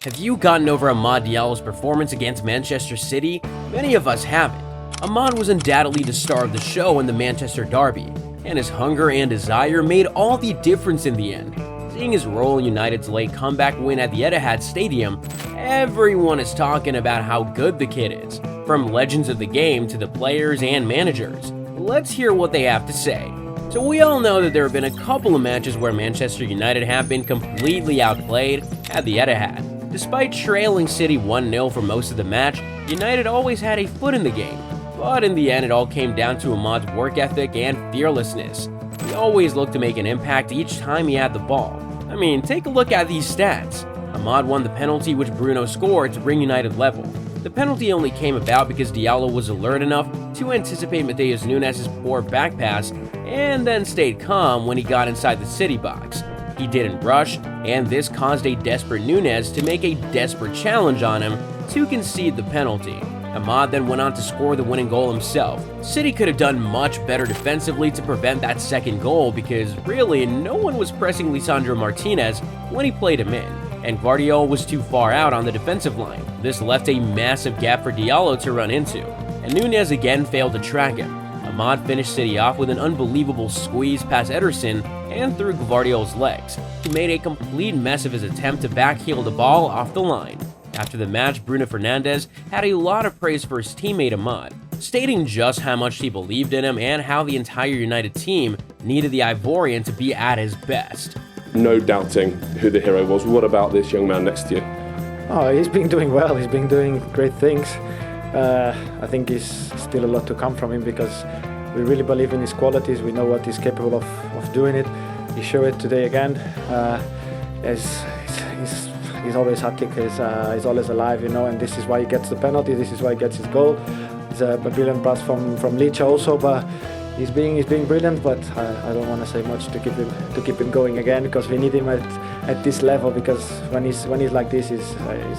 Have you gotten over Amad Diallo's performance against Manchester City? Many of us haven't. Amad was undoubtedly the star of the show in the Manchester derby, and his hunger and desire made all the difference in the end. Seeing his role in United's late comeback win at the Etihad Stadium, everyone is talking about how good the kid is, from legends of the game to the players and managers. Let's hear what they have to say. So we all know that there have been a couple of matches where Manchester United have been completely outplayed at the Etihad. Despite trailing City 1-0 for most of the match, United always had a foot in the game. But in the end, it all came down to Amad's work ethic and fearlessness. He always looked to make an impact each time he had the ball. I mean, take a look at these stats. Amad won the penalty which Bruno scored to bring United level. The penalty only came about because Diallo was alert enough to anticipate Matheus Nunes' poor back pass and then stayed calm when he got inside the City box. He didn't rush, and this caused a desperate Nunes to make a desperate challenge on him to concede the penalty. Amad then went on to score the winning goal himself. City could have done much better defensively to prevent that second goal because really no one was pressing Lisandro Martinez when he played him in, and Guardiola was too far out on the defensive line. This left a massive gap for Diallo to run into, and Nunes again failed to track him. Amad finished City off with an unbelievable squeeze past Ederson and through Gvardiol's legs, who made a complete mess of his attempt to backheel the ball off the line. After the match, Bruno Fernandes had a lot of praise for his teammate Amad, stating just how much he believed in him and how the entire United team needed the Ivorian to be at his best. No doubting who the hero was. What about this young man next to you? Oh, he's been doing well. He's been doing great things. I think there's still a lot to come from him because we really believe in his qualities. We know what he's capable of doing it. He showed it today again. He's always hectic. He's always alive, you know, and this is why he gets the penalty. This is why he gets his goal. It's a brilliant pass from Leach also, but he's being brilliant. But I don't want to say much to keep him going again because we need him at this level because when he's like this, he's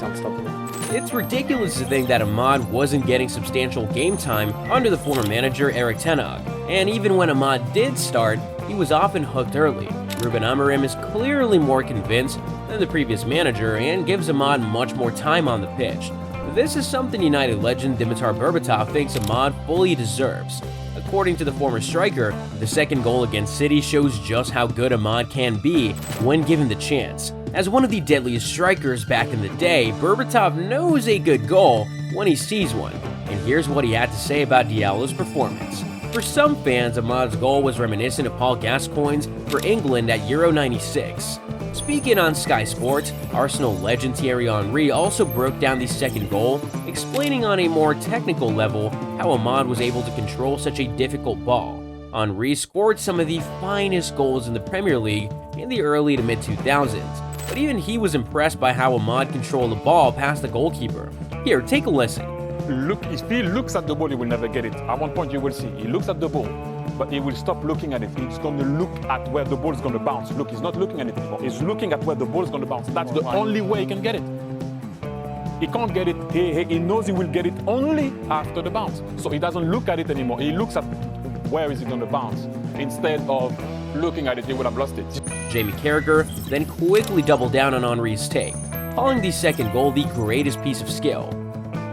unstoppable. It's ridiculous to think that Amad wasn't getting substantial game time under the former manager Erik ten Hag, and even when Amad did start, he was often hooked early. Ruben Amor is clearly more convinced than the previous manager and gives Amad much more time on the pitch. This is something United legend Dimitar Berbatov thinks Amad fully deserves. According to the former striker, the second goal against City shows just how good Amad can be when given the chance. As one of the deadliest strikers back in the day, Berbatov knows a good goal when he sees one, and here's what he had to say about Diallo's performance. For some fans, Amad's goal was reminiscent of Paul Gascoigne's for England at Euro '96. Speaking on Sky Sports, Arsenal legend Thierry Henry also broke down the second goal, explaining on a more technical level how Amad was able to control such a difficult ball. Henry scored some of the finest goals in the Premier League in the early to mid-2000s, but even he was impressed by how Amad controlled the ball past the goalkeeper. Here, take a listen. Look, if he looks at the ball, he will never get it. At one point, you will see. He looks at the ball, but he will stop looking at it. He's going to look at where the ball is going to bounce. Look, he's not looking at it anymore. He's looking at where the ball is going to bounce. That's the only way he can get it. He can't get it. He knows he will get it only after the bounce. So he doesn't look at it anymore. He looks at where is it going to bounce. Instead of looking at it, he would have lost it. Jamie Carragher then quickly doubled down on Henry's take, calling the second goal the greatest piece of skill.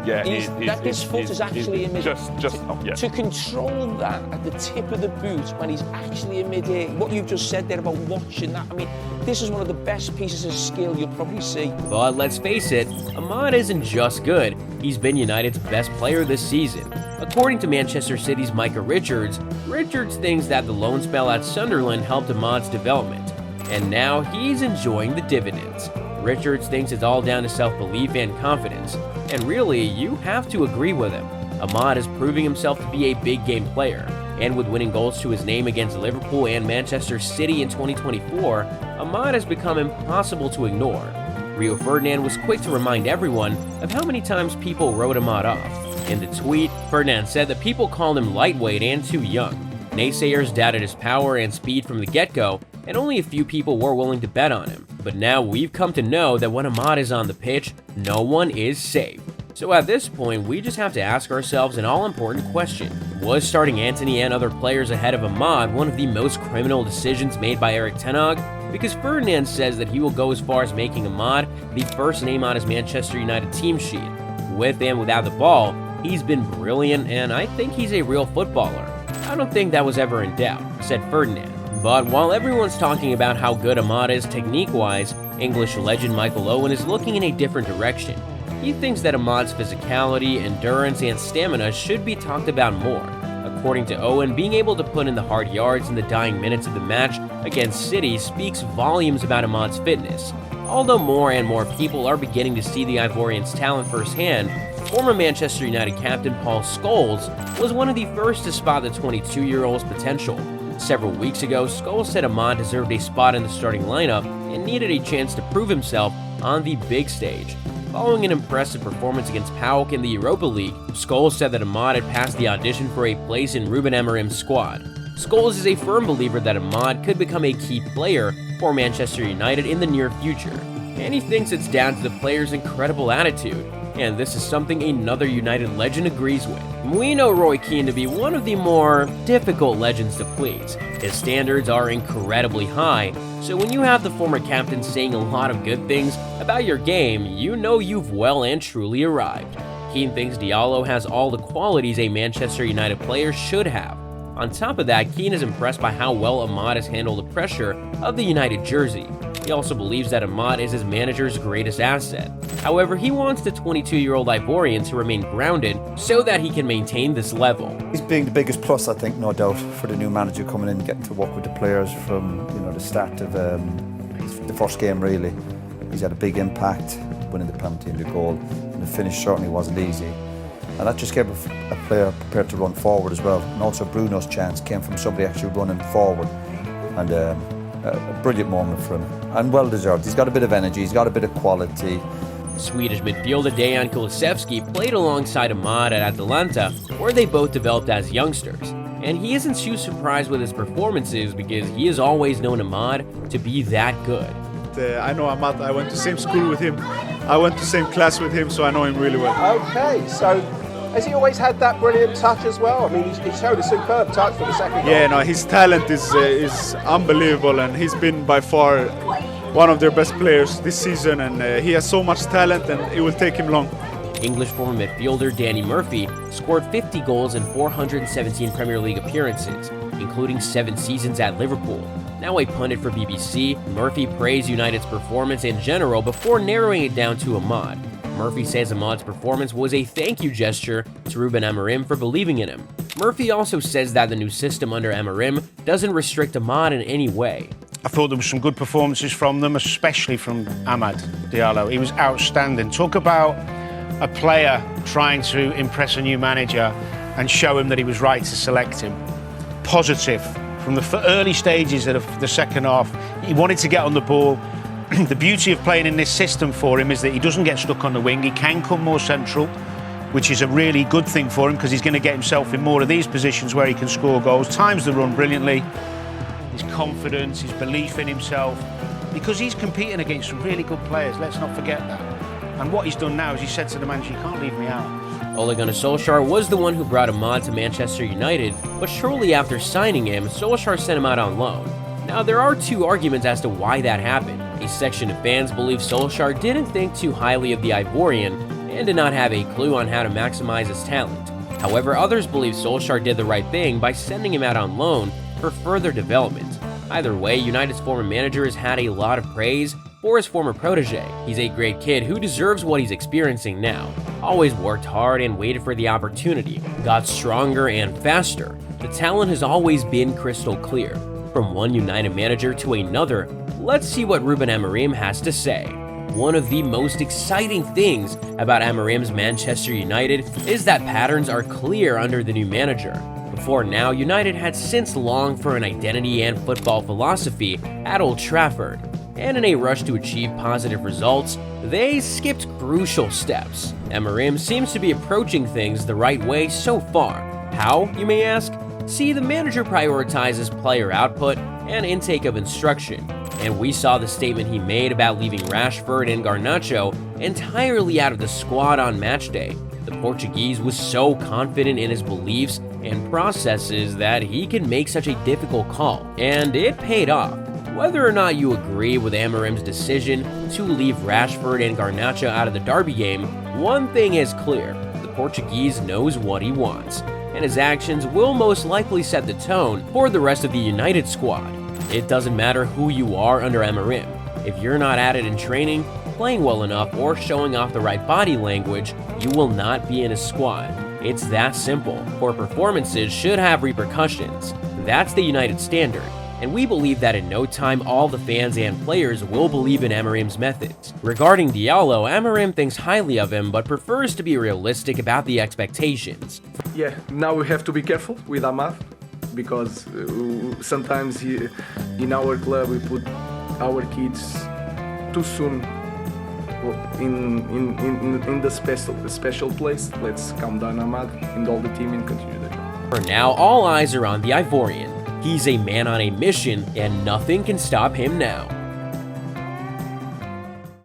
Yeah, his foot is actually in mid. Yeah. To control that at the tip of the boot when he's actually in mid-air. What you've just said there about watching that, I mean, this is one of the best pieces of skill you'll probably see. But let's face it, Amad isn't just good, he's been United's best player this season. According to Manchester City's Micah Richards, Richards thinks that the loan spell at Sunderland helped Amad's development, and now he's enjoying the dividends. Richards thinks it's all down to self-belief and confidence, and really, you have to agree with him. Amad is proving himself to be a big game player, and with winning goals to his name against Liverpool and Manchester City in 2024, Amad has become impossible to ignore. Rio Ferdinand was quick to remind everyone of how many times people wrote Amad off. In the tweet, Ferdinand said that people called him lightweight and too young. Naysayers doubted his power and speed from the get-go, and only a few people were willing to bet on him. But now we've come to know that when Amad is on the pitch, no one is safe. So at this point, we just have to ask ourselves an all-important question. Was starting Antony and other players ahead of Amad one of the most criminal decisions made by Erik ten Hag? because Ferdinand says that he will go as far as making Amad the first name on his Manchester United team sheet. With and without the ball, he's been brilliant, and I think he's a real footballer. I don't think that was ever in doubt, said Ferdinand. But while everyone's talking about how good Amad is technique-wise, English legend Michael Owen is looking in a different direction. He thinks that Amad's physicality, endurance, and stamina should be talked about more. According to Owen, being able to put in the hard yards in the dying minutes of the match against City speaks volumes about Amad's fitness. Although more and more people are beginning to see the Ivorian's talent firsthand, former Manchester United captain Paul Scholes was one of the first to spot the 22-year-old's potential. Several weeks ago, Scholes said Amad deserved a spot in the starting lineup and needed a chance to prove himself on the big stage. Following an impressive performance against PAOK in the Europa League, Scholes said that Amad had passed the audition for a place in Ruben Amorim's squad. Scholes is a firm believer that Amad could become a key player for Manchester United in the near future, and he thinks it's down to the player's incredible attitude, and this is something another United legend agrees with. We know Roy Keane to be one of the more difficult legends to please. His standards are incredibly high, so when you have the former captain saying a lot of good things about your game, you know you've well and truly arrived. Keane thinks Diallo has all the qualities a Manchester United player should have. On top of that, Keane is impressed by how well Amad has handled the pressure of the United jersey. He also believes that Amad is his manager's greatest asset. However, he wants the 22-year-old Ivorian to remain grounded so that he can maintain this level. He's being the biggest plus, I think, no doubt, for the new manager coming in, getting to work with the players from the start of the first game, really. He's had a big impact, winning the penalty and the goal, and the finish certainly wasn't easy. And that just gave a player prepared to run forward as well. And also Bruno's chance came from somebody actually running forward. And a brilliant moment for him. And well deserved. He's got a bit of energy, he's got a bit of quality. Swedish midfielder Dejan Kulusevski played alongside Amad at Atalanta, where they both developed as youngsters. And he isn't too surprised with his performances because he has always known Amad to be that good. I know Amad, I went to same school with him. I went to same class with him, so I know him really well. Okay, so has he always had that brilliant touch as well? I mean, he showed a superb touch for the second goal. Yeah, no, his talent is unbelievable, and he's been by far one of their best players this season, and he has so much talent, and it will take him long. English former midfielder Danny Murphy scored 50 goals in 417 Premier League appearances, including 7 seasons at Liverpool. Now a pundit for BBC, Murphy praised United's performance in general before narrowing it down to Amad. Murphy says Amad's performance was a thank you gesture to Ruben Amorim for believing in him. Murphy also says that the new system under Amorim doesn't restrict Amad in any way. I thought there were some good performances from them, especially from Amad Diallo. He was outstanding. Talk about a player trying to impress a new manager and show him that he was right to select him. Positive. From the early stages of the second half, he wanted to get on the ball. The beauty of playing in this system for him is that he doesn't get stuck on the wing. He can come more central, which is a really good thing for him because he's going to get himself in more of these positions where he can score goals. Times the run brilliantly. His confidence, his belief in himself, because he's competing against some really good players. Let's not forget that. And what he's done now is he said to the manager, "You can't leave me out." Ole Gunnar Solskjaer was the one who brought Amad to Manchester United, but shortly after signing him, Solskjaer sent him out on loan. Now, there are 2 arguments as to why that happened. A section of fans believe Solskjaer didn't think too highly of the Ivorian and did not have a clue on how to maximize his talent. However, others believe Solskjaer did the right thing by sending him out on loan for further development. Either way, United's former manager has had a lot of praise for his former protege. He's a great kid who deserves what he's experiencing now. Always worked hard and waited for the opportunity, got stronger and faster. The talent has always been crystal clear. From one United manager to another, let's see what Ruben Amorim has to say. One of the most exciting things about Amorim's Manchester United is that patterns are clear under the new manager. Before now, United had since longed for an identity and football philosophy at Old Trafford, and in a rush to achieve positive results, they skipped crucial steps. Amorim seems to be approaching things the right way so far. How, you may ask? See, the manager prioritizes player output and intake of instruction, and we saw the statement he made about leaving Rashford and Garnacho entirely out of the squad on match day. The Portuguese was so confident in his beliefs and processes that he could make such a difficult call, and it paid off. Whether or not you agree with Amorim's decision to leave Rashford and Garnacho out of the derby game, one thing is clear: the Portuguese knows what he wants, and his actions will most likely set the tone for the rest of the United squad. It doesn't matter who you are under Amorim. If you're not at it in training, playing well enough, or showing off the right body language, you will not be in his squad. It's that simple. Poor performances should have repercussions. That's the United standard, and we believe that in no time all the fans and players will believe in Amorim's methods. Regarding Diallo, Amorim thinks highly of him but prefers to be realistic about the expectations. Yeah, now we have to be careful with Amad, because sometimes in our club we put our kids too soon in the special place. Let's calm down Amad and all the team and continue that. For now, all eyes are on the Ivorian. He's a man on a mission, and nothing can stop him now.